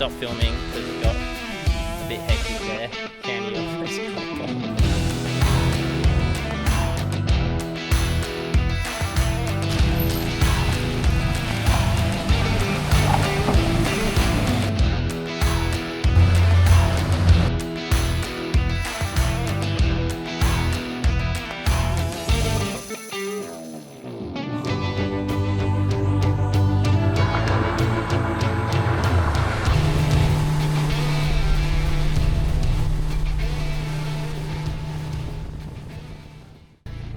stop filming because it got a bit hectic there. Candy off.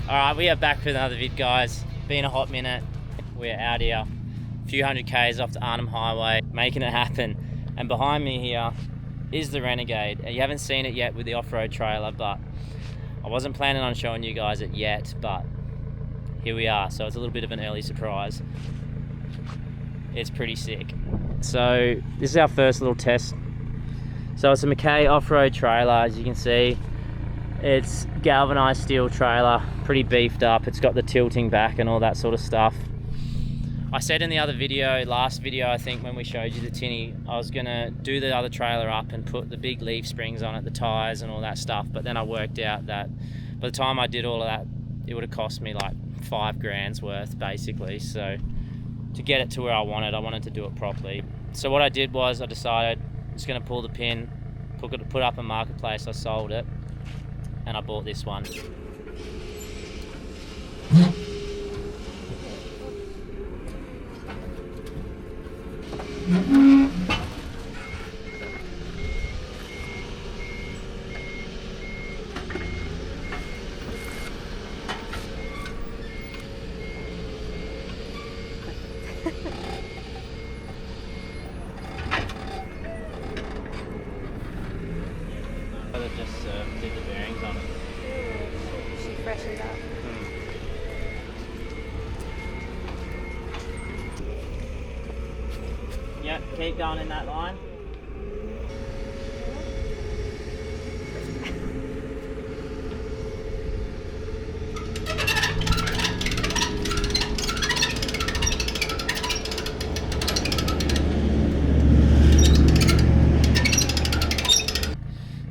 Alright, we are back with another vid, guys. Been a hot minute. We're out here, a few hundred k's off the Arnhem Highway, making it happen. And behind me here is the Renegade. You haven't seen it yet with the off-road trailer, but I wasn't planning on showing you guys it yet, but here we are. So it's a little bit of an early surprise. It's pretty sick. So this is our first little test. So it's a Mackay off-road trailer, as you can see. It's galvanized steel trailer, pretty beefed up. It's got the tilting back and all that sort of stuff. I said in the other video, last video I think, when we showed you the tinny, I was gonna do the other trailer up and put the big leaf springs on it, the tires and all that stuff, but then I worked out that by the time I did all of that, it would have cost me like 5 grand's worth basically. So to get it to where I wanted to do it properly. So what I did was I decided I'm just gonna pull the pin, put up a marketplace. I sold it and I bought this one. Just did the bearings on it. She freshened up. Yep, keep going in that line.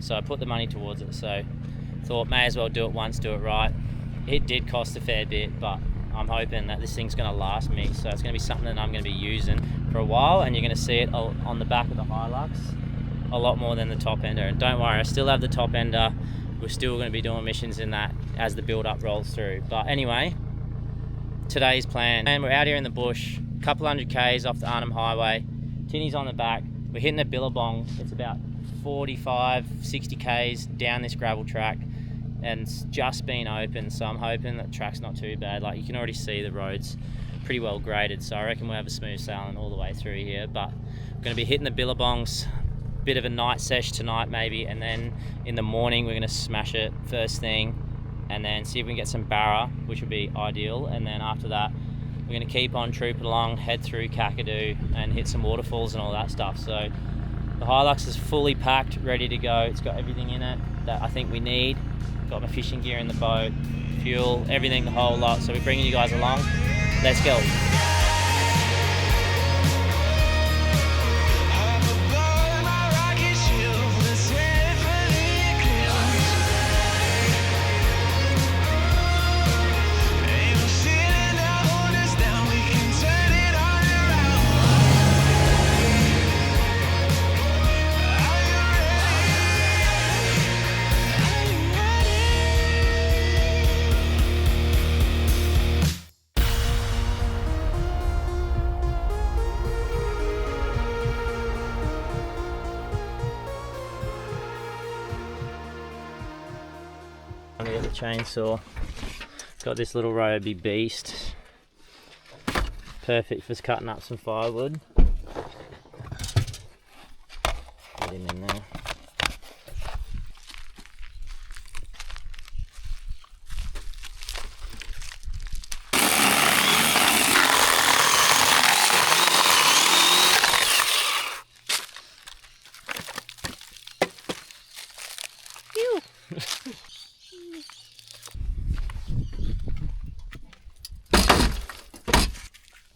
So I put the money towards it, so thought may as well do it once, do it right. It did cost a fair bit, but I'm hoping that this thing's going to last me, so it's going to be something that I'm going to be using for a while, and you're going to see it on the back of the Hilux a lot more than the top ender. And don't worry, I still have the top ender. We're still going to be doing missions in that as the build up rolls through. But anyway, today's plan, and we're out here in the bush, a couple hundred k's off the Arnhem Highway. Tinny's on the back. We're hitting a Billabong. It's about 45, 60 k's down this gravel track, and it's just been open, so I'm hoping that the track's not too bad. Like, you can already see the road's pretty well graded, so I reckon we'll have a smooth sailing all the way through here. But we're going to be hitting the Billabongs, bit of a night sesh tonight maybe, and then in the morning we're going to smash it first thing, and then see if we can get some Barra, which would be ideal. And then after that we're going to keep on trooping along, head through Kakadu and hit some waterfalls and all that stuff. So the Hilux is fully packed, ready to go. It's got everything in it that I think we need. Got my fishing gear in the boat, fuel, everything, the whole lot. So we're bringing you guys along. Let's go. I'm gonna get the chainsaw. Got this little Ryobi beast. Perfect for cutting up some firewood. Get him in there.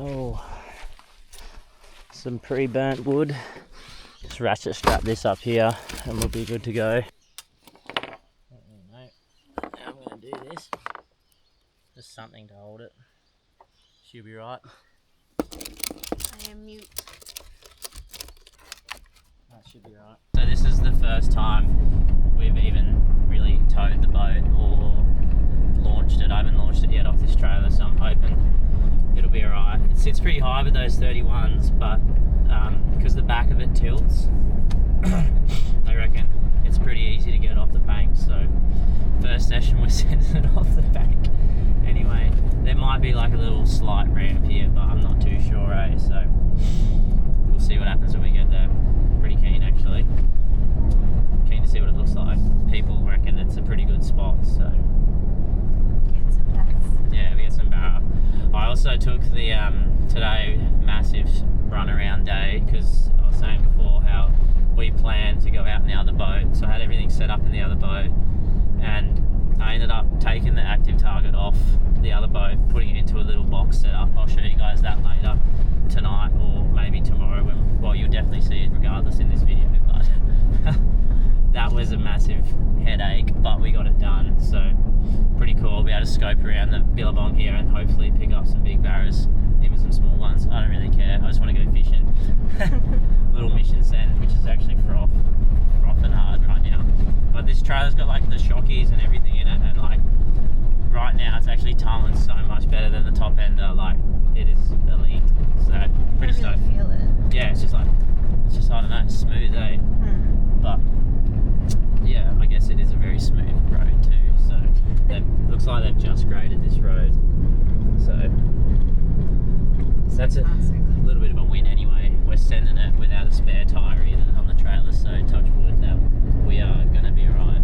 Oh, some pre-burnt wood. Just just ratchet strap this up here and we'll be good to go. Now I'm going to do this. Just something to hold it. She'll be right. I am mute. That should be right. So this is the first time we've even really towed the boat or launched it. I haven't launched it yet off this trailer, so I'm hoping it'll be alright. It sits pretty high with those 31s, but because the back of it tilts, I reckon it's pretty easy to get off the bank. So first session we're sending it off the bank. Anyway, there might be like a little slight ramp here, but I'm not too sure, so we'll see what happens when we get there. Pretty keen actually. Keen to see what it looks like. People reckon it's a pretty good spot, so Get some bass. yeah, we get some barra. I also took the today massive run around day, because I was saying before how we planned to go out in the other boat, so I had everything set up in the other boat, and I ended up taking the active target off the other boat, putting it into a little box setup. I'll show you guys that later tonight or maybe tomorrow, when, well, you'll definitely see it regardless in this video, but that was a massive headache, but we got it done. So pretty cool. We'll be able to scope around the Billabong here and hopefully pick up some big barras, even some small ones. I don't really care, I just want to go fishing. Little mission send, which is actually frothing hard right now. But this trailer's got like the shockies and everything in it, and like right now it's actually tunneling so much better than the top ender. Like it is elite. So pretty stoked. Really feel it. Yeah, it's just I don't know, it's smooth, But yeah, I guess it is a very smooth road too. So looks like they've just graded this road. So that's a little bit of a win anyway. We're sending it without a spare tyre either on the trailer, so touch wood that we are going to be alright.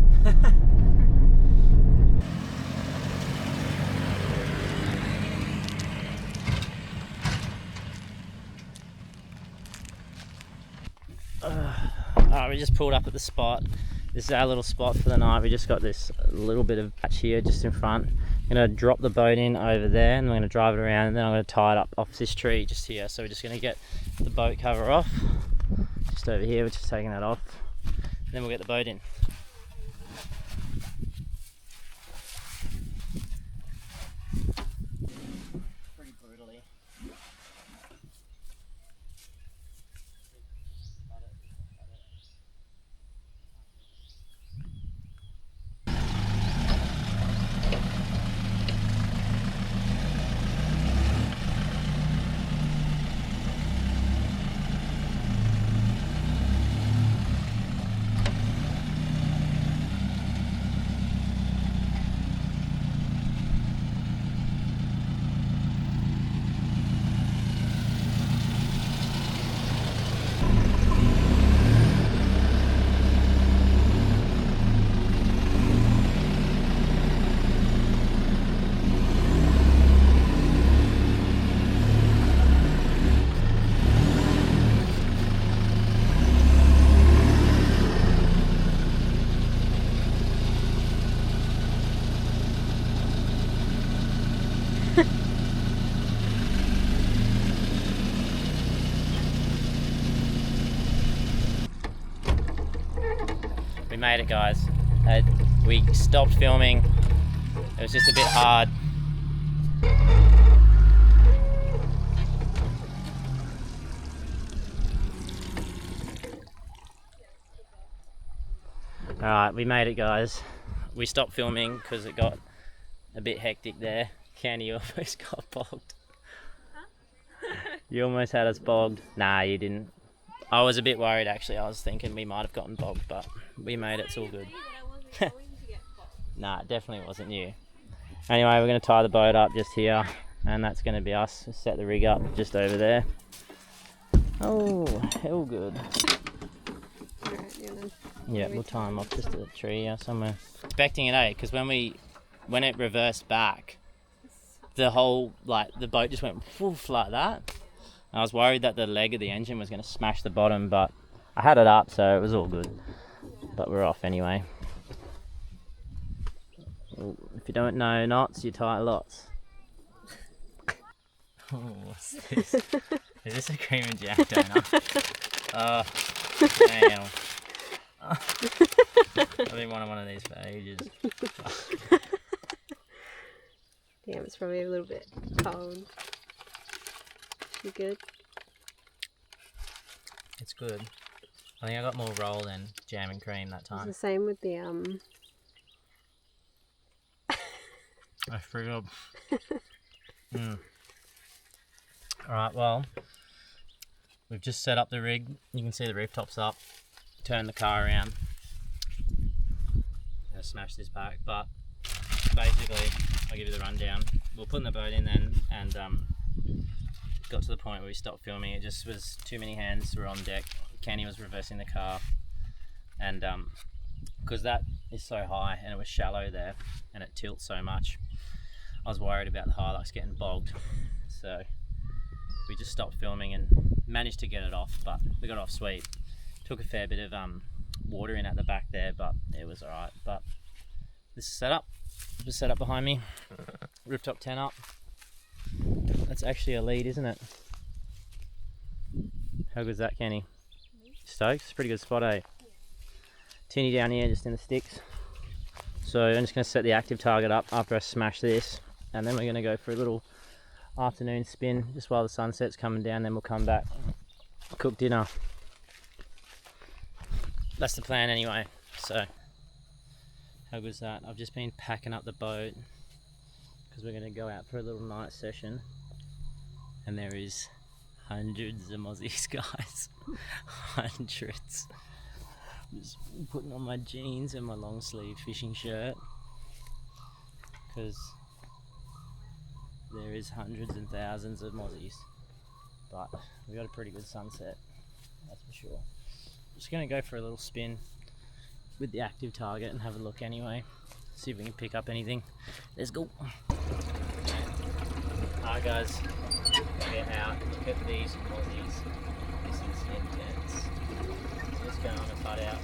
Alright, we just pulled up at the spot. This is our little spot for the night. We just got this little bit of patch here just in front. I'm going to drop the boat in over there and I'm going to drive it around, and then I'm going to tie it up off this tree just here. So we're just going to get the boat cover off. Just over here, we're just taking that off. And then we'll get the boat in. Pretty brutally. We made it, guys. We stopped filming. It was just a bit hard. Alright, we made it, guys. We stopped filming because it got a bit hectic there. Candy almost got bogged. You almost had us bogged. Nah, you didn't. I was a bit worried actually. I was thinking we might have gotten bogged, but we made it. It's all good. Nah, it definitely wasn't you. Anyway, we're going to tie the boat up just here, and that's going to be us. Set the rig up just over there. Oh, hell good. Yeah, we'll tie them off just at the tree somewhere. Expecting it, because when it reversed back, the whole, the boat just went woof like that. I was worried that the leg of the engine was going to smash the bottom, but I had it up, so it was all good. But we're off anyway. If you don't know knots, you tie lots. Oh, what's this? Is this a cream and jack donut? Damn. I've been wanting one of these for ages. Damn, it's probably a little bit cold. You good? It's good. I think I got more roll than jam and cream that It's time. the same with the I screwed up. Alright, well, we've just set up the rig. You can see the rooftop's up. Turn the car around. Gonna smash this back, but basically, I'll give you the rundown. We're putting the boat in then, and got to the point where we stopped filming. It just was too many hands were on deck. Kenny was reversing the car, and because that is so high and it was shallow there and it tilts so much, I was worried about the Hilux getting bogged, so we just stopped filming and managed to get it off, but we got it off sweet. Took a fair bit of water in at the back there, but it was alright. But this is set up. It was set up behind me. Rooftop tent up. That's actually a lead, isn't it? How good is that, Kenny? Stoked? It's a pretty good spot, eh? Tinny down here, just in the sticks. So I'm just going to set the active target up after I smash this, and then we're going to go for a little afternoon spin just while the sunset's coming down. Then we'll come back, cook dinner. That's the plan anyway. So how good is that? I've just been packing up the boat because we're going to go out for a little night session, and there is hundreds of Aussies, guys. Hundreds. Just putting on my jeans and my long sleeve fishing shirt because there is hundreds and thousands of Aussies, but we got a pretty good sunset, that's for sure. Just gonna go for a little spin with the active target and have a look anyway, see if we can pick up anything. Let's go. Alright guys, we're out. Look at these Aussies. This is intense. Just going on a putt out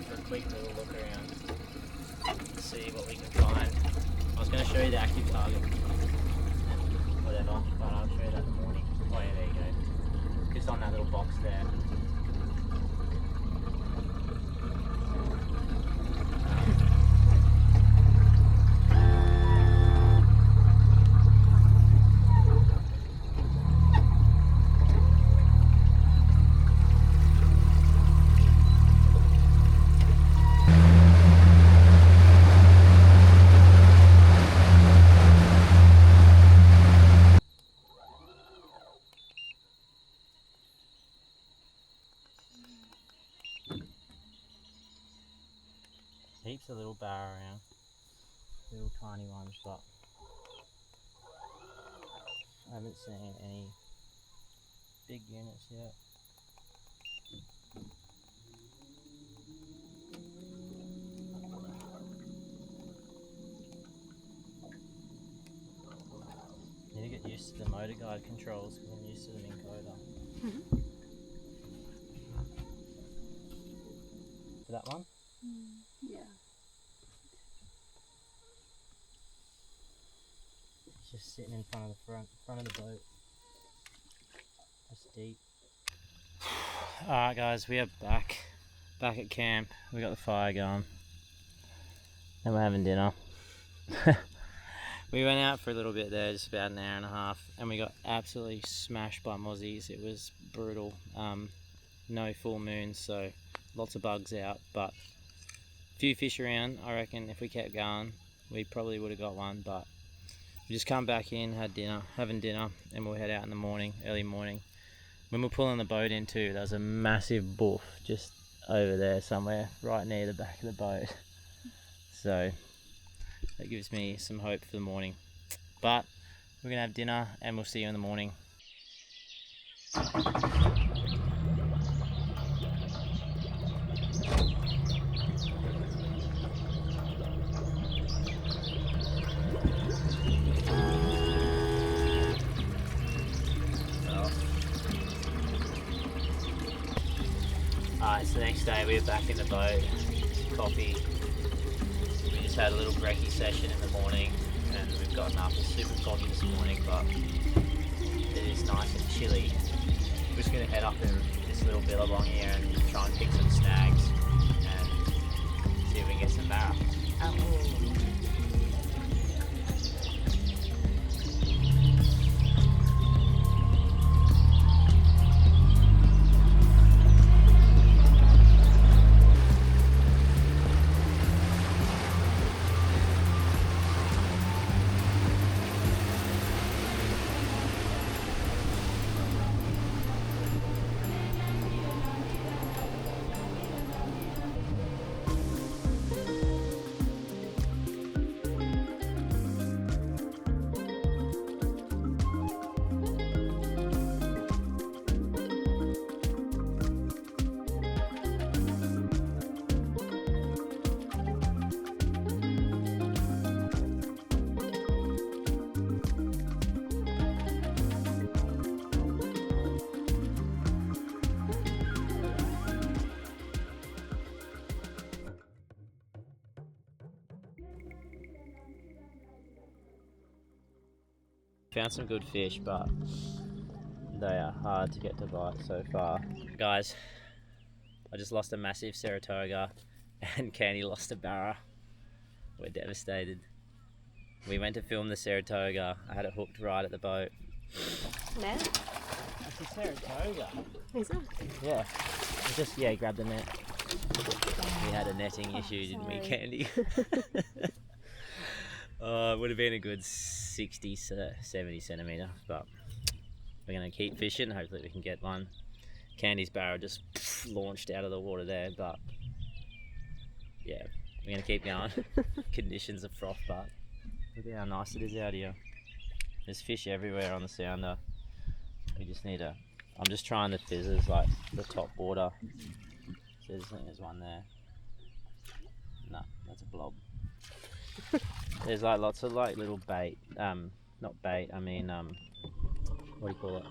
for a quick little look around and see what we can find. I was going to show you the active target and whatever, but I'll show you that in the morning. Oh yeah, there you go. Just on that little box there. Heaps of little barra around, little tiny ones, but I haven't seen any big units yet. Need to get used to the motor guide controls because I'm used to them in Coda. That one? Yeah. It's just sitting in front of the front of the boat. Just deep. Alright guys, we are back at camp. We got the fire going. And we're having dinner. We went out for a little bit there, just about an hour and a half, and we got absolutely smashed by mozzies. It was brutal. No full moon, so lots of bugs out, but a few fish around. I reckon if we kept going, we probably would have got one, but we just come back in, having dinner, and we'll head out in the morning, early morning. When we're pulling the boat in too, there's a massive boof just over there somewhere, right near the back of the boat. So that gives me some hope for the morning. But we're gonna have dinner and we'll see you in the morning. Alright, so the next day we were back in the boat, coffee. We just had a little brekkie session in the morning and we've gotten up. It's super foggy this morning, but it is nice and chilly. We're just going to head up and this little billabong here and try and pick some snags and see if we can get some barra. Found some good fish, but they are hard to get to bite so far. Guys, I just lost a massive Saratoga and Candy lost a barra. We're devastated. We went to film the Saratoga. I had it hooked right at the boat. Net? It's a Saratoga. Is it? Yeah. Grab the net. We had a netting issue, didn't we, Candy? It would have been a good 60, 70 centimetre, but we're going to keep fishing. Hopefully we can get one. Candy's barra just launched out of the water there, but yeah, we're going to keep going. Conditions are froth, but look at how nice it is out here. There's fish everywhere on the sounder. We just need a... I'm just trying the fizzers, like the top water. So there's one there. No, that's a blob. There's like lots of like little bait, not bait, I mean, what do you call it?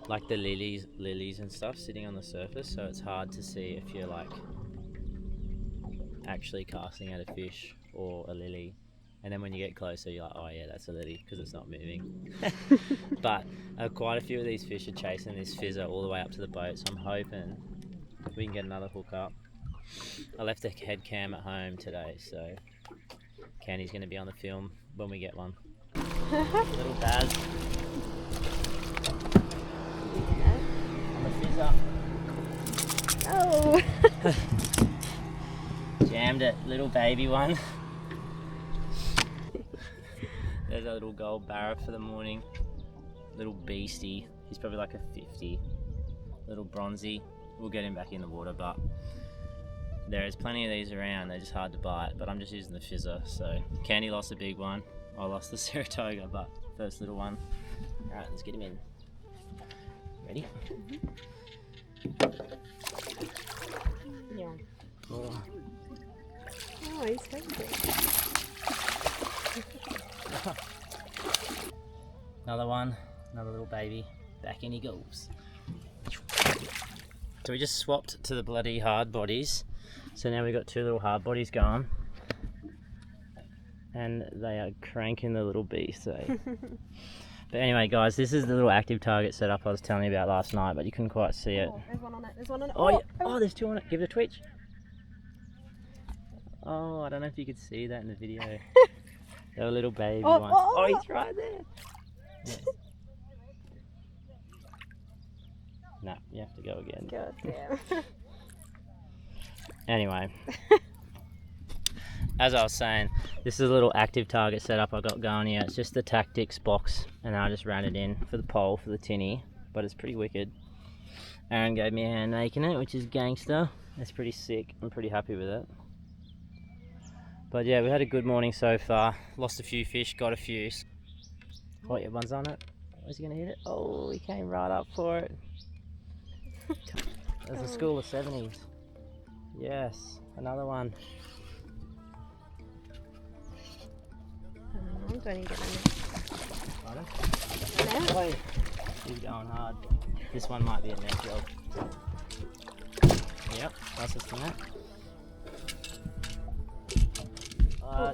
Like the lilies and stuff sitting on the surface, so it's hard to see if you're like actually casting at a fish or a lily. And then when you get closer, you're like, oh yeah, that's a lily, because it's not moving. But quite a few of these fish are chasing this fizzer all the way up to the boat, so I'm hoping we can get another hook up. I left the head cam at home today, so Candy's going to be on the film when we get one. Little Baz. On the fizzer. Oh! Jammed it, little baby one. There's a little gold barra for the morning. Little beastie. He's probably like a 50. Little bronzy. We'll get him back in the water, but there is plenty of these around. They're just hard to bite, but I'm just using the fizzer. So Candy lost a big one. I lost the Saratoga, but first little one. All right, let's get him in. Ready? Yeah. Oh. Oh, he's hungry. Another one, another little baby. Back in he goes. So we just swapped to the bloody hard bodies. So now we've got two little hard bodies going. And they are cranking the little beast. Eh? But anyway, guys, this is the little active target setup I was telling you about last night, but you couldn't quite see it. Oh, there's one on it, there's one on it. Oh, yeah. Oh, there's two on it. Give it a twitch. Oh, I don't know if you could see that in the video. They're a little baby ones. Oh, he's right there. Yeah. No, you have to go again. God damn. Anyway, as I was saying, this is a little active target setup I got going here. It's just the Tactics box, and I just ran it in for the pole for the tinny, but it's pretty wicked. Aaron gave me a hand making it, which is gangster. It's pretty sick. I'm pretty happy with it. But yeah, we had a good morning so far. Lost a few fish, got a few. Oh, yeah, one's on it. Is he gonna hit it? Oh, he came right up for it. There's a school of 70s. Yes, another one. I'm going to get on Pardon? it. Wait, he's going hard. This one might be a net job. Yep, that's just the net.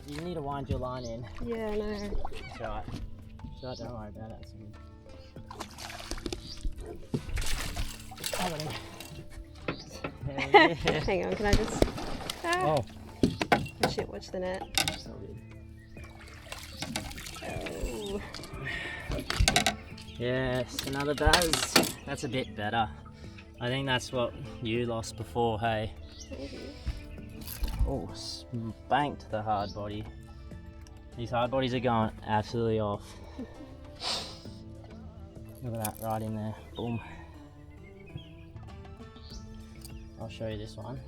You need to wind your line in. Yeah, I know. It's alright. It's alright, don't worry about it. It's good. I got him. Hang on, can I just... Ah. Oh. Oh shit, watch the net. Oh. Yes, another buzz. That's a bit better. I think that's what you lost before, hey? Maybe. Oh, spanked the hard body. These hard bodies are going absolutely off. Look at that, right in there. Boom. I'll show you this one.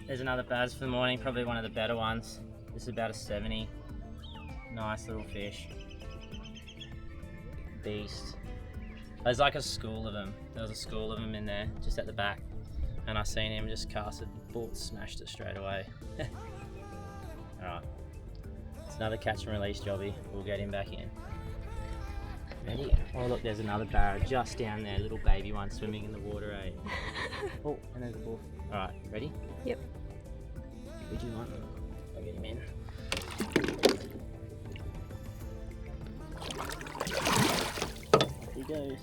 There's another buzz for the morning, probably one of the better ones. This is about a 70. Nice little fish. Beast. There's like a school of them. There was a school of them in there, just at the back. And I seen him just cast it, bolt, smashed it straight away. Alright. It's another catch and release jobby. We'll get him back in. Ready? Oh look, there's another barra just down there, little baby one swimming in the water, eh? Oh, and there's a bull. Alright, ready? Yep. Would you want? I'll get him in. There he goes.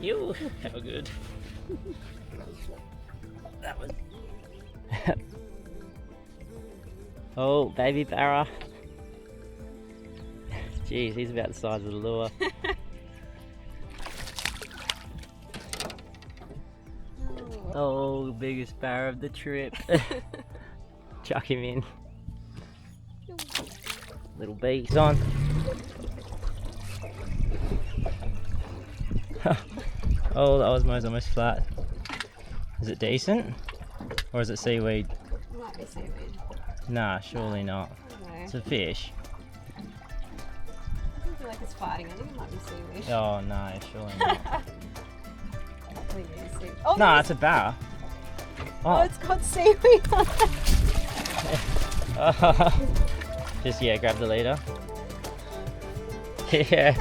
You! How good. That was... Oh, baby barra. Jeez, he's about the size of the lure. Oh, biggest barra of the trip. Chuck him in. Little beast on. Oh, that was almost flat. Is it decent? Or is it seaweed? Might be seaweed. Nah, surely not. No. It's a fish. I feel like it's fighting. I think it might be seaweed. Oh no, surely not. Oh, No, it's a barra. Oh, it's got seaweed on it. Just, yeah, grab the leader. Yeah.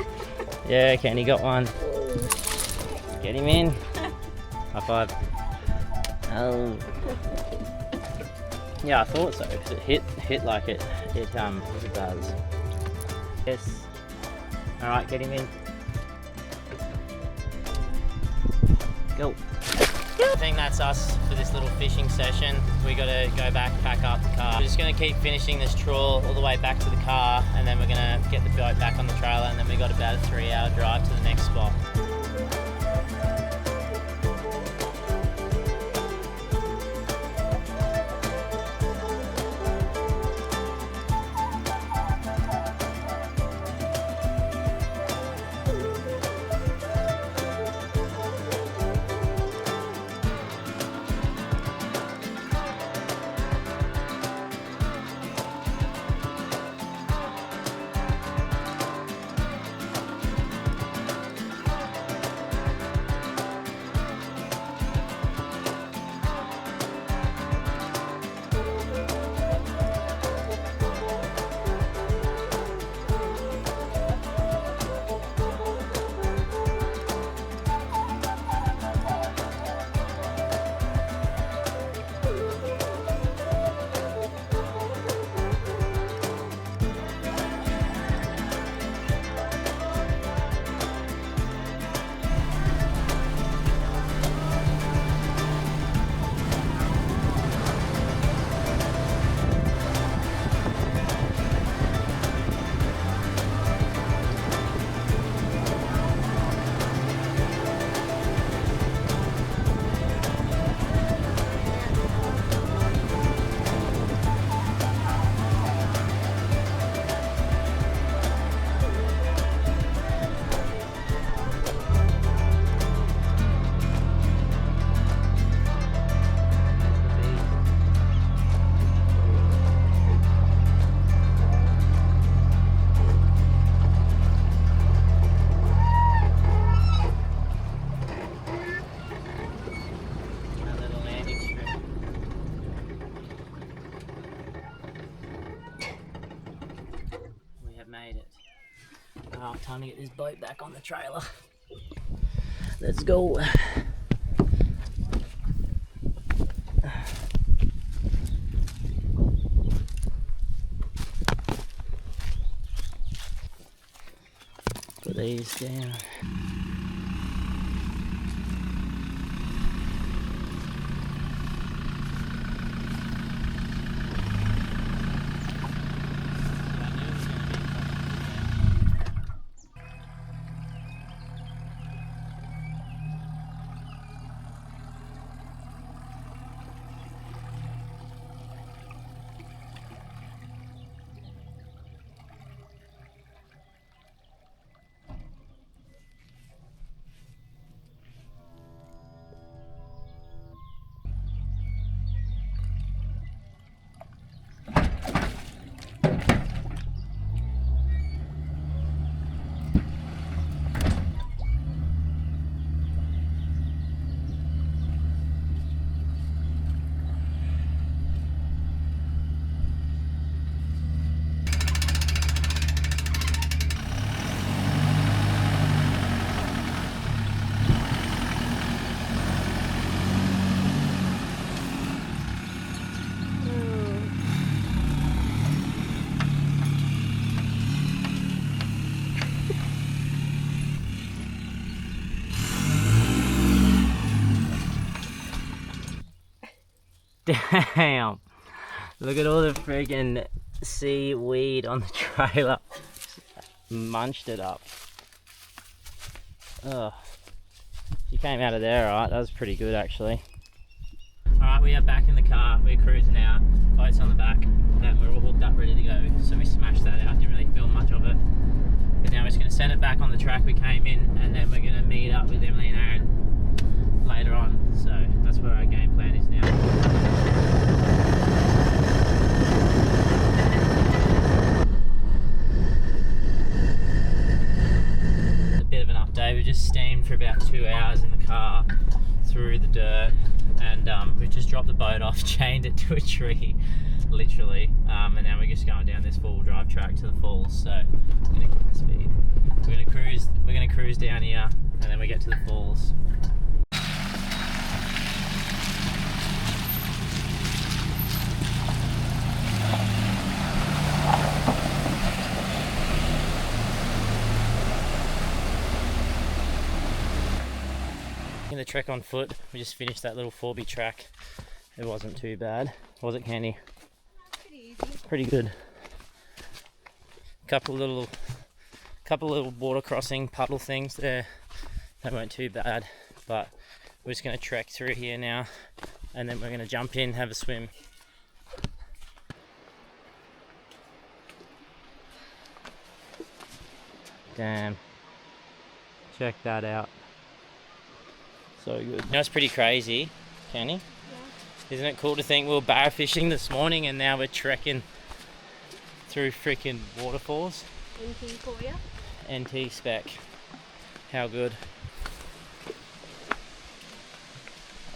Yeah, Kenny got one. Get him in. High five. Oh. Yeah, I thought so, because it hit like it was a buzz. Yes. Alright, get him in. Go. I think that's us for this little fishing session. We got to go back, pack up the car. We're just going to keep finishing this trawl all the way back to the car, and then we're going to get the boat back on the trailer, and then we got about a 3-hour drive to the next spot. Time to get this boat back on the trailer. Let's go. Put these down. Damn. Look at all the friggin' seaweed on the trailer. Munched it up. Ugh. She came out of there, alright. That was pretty good, actually. Alright, we are back in the car. We're cruising out. Boat's on the back. And we're all hooked up, ready to go. So we smashed that out. Didn't really film much of it. But now we're just going to send it back on the track we came in. And then we're going to meet up with Emily and Aaron later on. So that's where our game plan is now. We just steamed for about 2 hours in the car through the dirt, and we just dropped the boat off, chained it to a tree, literally, and now we're just going down this four-wheel drive track to the falls. So we're gonna get the speed. We're gonna cruise down here, and then we get to the falls. The trek on foot. We just finished that little 4B track. It wasn't too bad, was it, Candy? Pretty easy. Pretty good. Couple little water crossing puddle things there. That weren't too bad, but we're just going to trek through here now, and then we're going to jump in, have a swim. Damn. Check that out. So good. You know, it's pretty crazy, Kenny? Yeah. Isn't it cool to think we were barra fishing this morning and now we're trekking through freaking waterfalls? NT for you? NT spec. How good.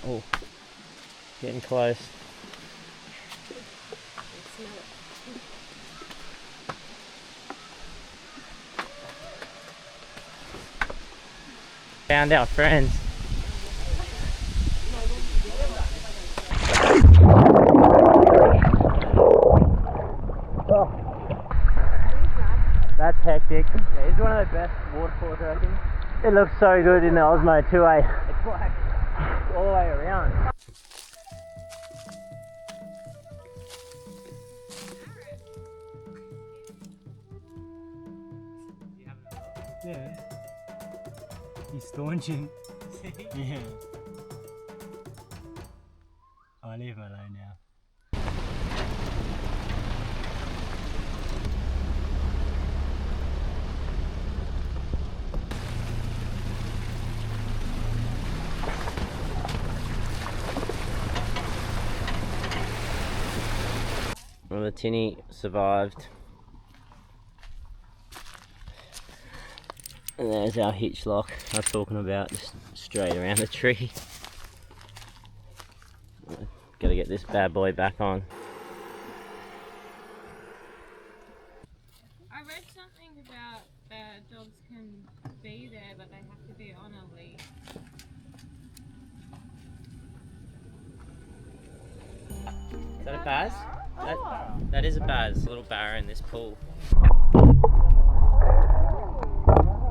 Oh, getting close. I smell it. Found our friends. That's hectic. Yeah, it's one of the best waterfalls, I reckon. It looks so good in the Osmo 2A. It's like all the way around. Yeah. He's staunching. Yeah. I'll leave him alone now. Well, the tinny survived. And there's our hitch lock I was talking about, just straight around the tree. Gotta get this bad boy back on. I read something about that dogs can be there, but they have to be on a leash. Is that a baz? That is a baz, a little barra in this pool.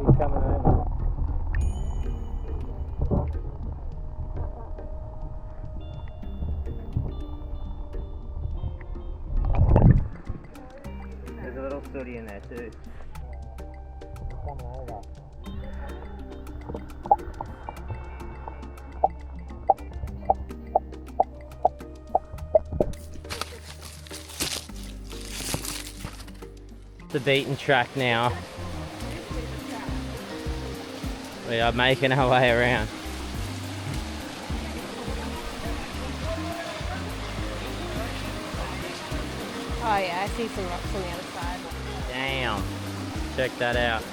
He's coming over. There's a little sooty in there too. He's coming over. The beaten track now. We are making our way around. Oh yeah, I see some rocks on the other side. Damn. Check that out.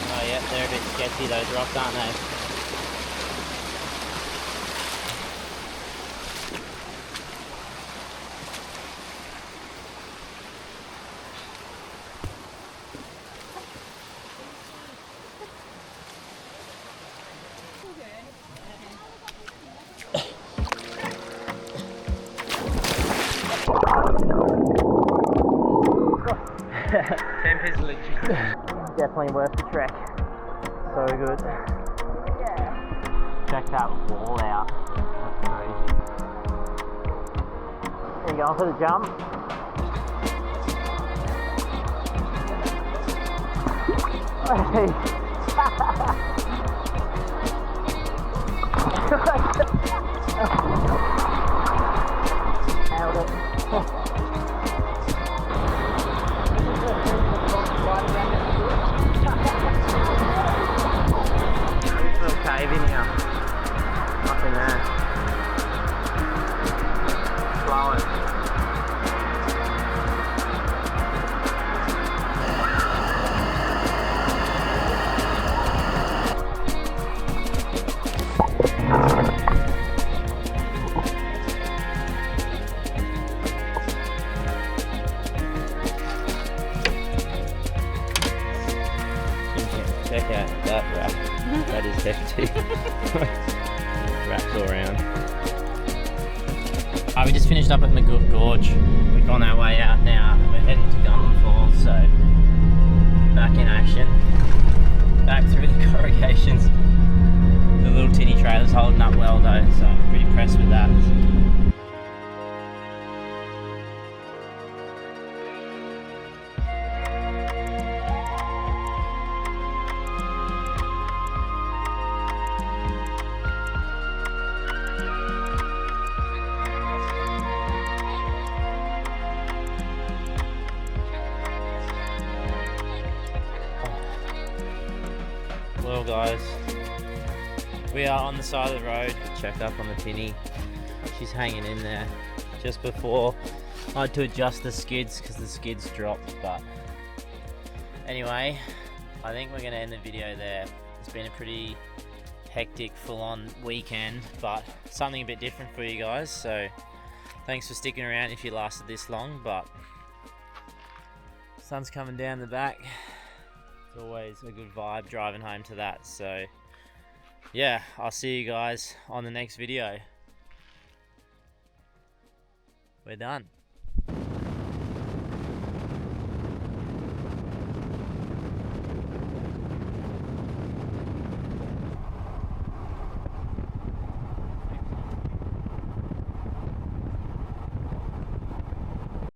Oh yeah, they're a bit sketchy, those rocks, aren't they? definitely worth the trek. So good. Check that wall out. That's crazy. Are you going for the jump? Nailed it. Little cave in here. Nothing there. Flowing. Check out that wrap. That is hefty. Wraps all around. We just finished up at Mackay Gorge. We've on our way out now. We're heading to Waterfall, so back in action. Back through the corrugations. The little tinny trailer's holding up well though, so I'm pretty impressed with that. Well guys, we are on the side of the road. Checked up on the tinny. She's hanging in there. Just before I had to adjust the skids because the skids dropped, but anyway, I think we're going to end the video there. It's been a pretty hectic, full-on weekend, but something a bit different for you guys, so thanks for sticking around if you lasted this long. But sun's coming down the back. It's always a good vibe driving home to that. So yeah, I'll see you guys on the next video. We're done.